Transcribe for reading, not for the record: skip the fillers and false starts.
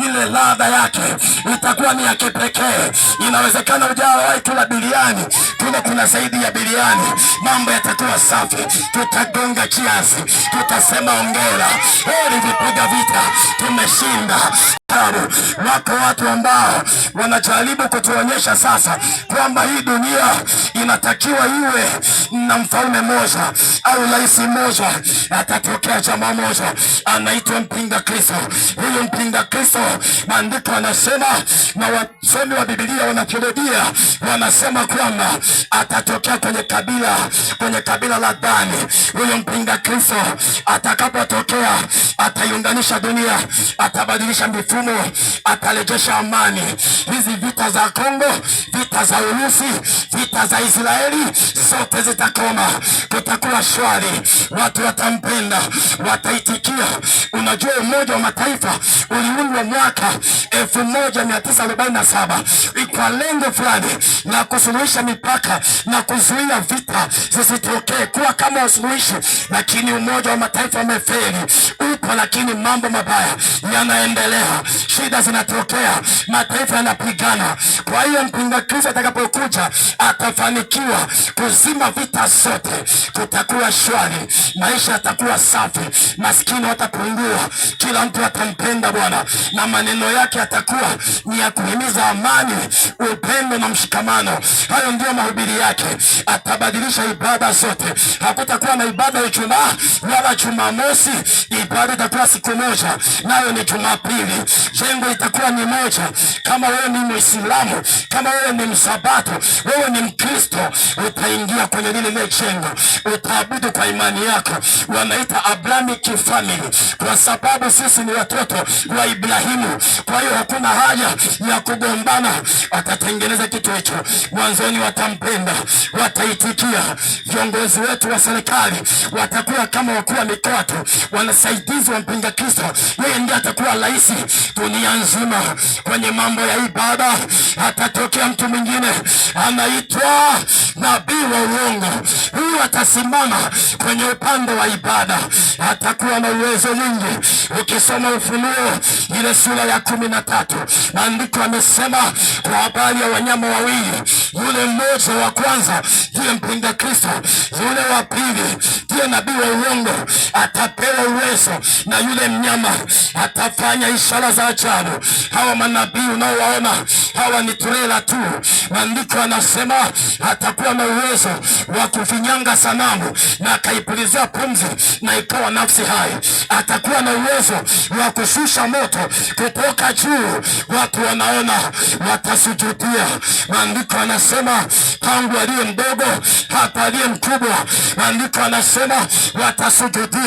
ile ladha yake itakuwa ni ya kipekee. Inawezekana hujawahi kula biriani, kule kuna zaidi ya biriani. Mambo yatakuwa safi, tutagonga kiasi, tutasema ongera, heri vipiga vita, tumeshinda. Wako watu ambao wanajaribu kutuonyesha sasa kwamba hii dunia inatakiwa iwe na mfalme mmoja au rais mmoja. Atatokea jamaa moja anaitwa mpinga Kristo. Huyu mpinga Kristo, maandiko anasema na wasomi wa Biblia wanakirudia, wanasema kwamba atatokea kwenye kabila la Dani. Huyu mpinga Kristo atakapotokea, ataiunganisha dunia, atabadilisha mifumo, atarejesha amani. Hizi vita za Kongo, vita za Urusi, vita za Israeli, zote zitakoma. Kutakuwa shwari, watu watampenda, wataitikia. Unajua Umoja wa Mataifa uliundwa mwaka 1947 kwa lengo fulani na kusuluhisha mipaka na kuzuia vita zisitokee, kuwa kama usuluhishi, lakini Umoja wa Mataifa umefeli. Upo lakini mambo mabaya yanaendelea, shida zinatokea, mataifa yanapigana. Kwa hiyo mpinga Kristo atakapokuja atafanikiwa kuzima vita zote. Kutakuwa shwari, maisha yatakuwa safi, maskini watapungua, kila mtu atampenda Bwana, na maneno yake yatakuwa ni ya kuhimiza amani, upendo na mshikamano. Hayo ndio mahubiri yake. Atabadilisha ibada zote. Hakutakuwa na ibada ya Ijumaa wala Jumamosi. Ibada itakuwa siku moja, nayo ni Jumapili. Jengo itakuwa ni moja. Kama wewe ni Muislamu, kama wewe ni Msabato, wewe ni Mkristo, utaingia kwenye lile jengo, utaabudu kwa imani yako. Wanaita Abrahamic family kwa sababu sisi ni watoto wa Ibrahimu. Kwa hiyo hakuna haja ya kugombana. Atatengeneza kitu hicho. Mwanzoni watampenda, wataitikia. Viongozi wetu wa serikali watakuwa kama wakuu wa mikoa tu, wanasaidizi wa mpinga Kristo. Yeye ndiye atakuwa rais dunia nzima. Kwenye mambo ya ibada atatokea mtu mwingine anaitwa nabii wa uongo. Huyu atasimama kwenye upande wa ibada, atakuwa na uwezo mwingi. Ukisoma Ufunuo ile sura ya 13, maandiko amesema kwa habari ya wanyama wawili, yule mmoja wa kwanza ndiye mpinga Kristo, yule wa pili ndiye nabii wa uongo. Atapewa uwezo na yule mnyama, atafanya ishara za ajabu. Hawa manabii unaowaona hawa ni trela tu. Maandiko anasema atakuwa na uwezo wa kufinyanga sanamu na akaipulizia pumzi na ikawa nafsi hai. Atakuwa na uwezo wa kushusha moto kutoka juu, watu wanaona, watasujudia. Maandiko anasema tangu aliye mdogo hata aliye mkubwa, maandiko anasema watasujudia.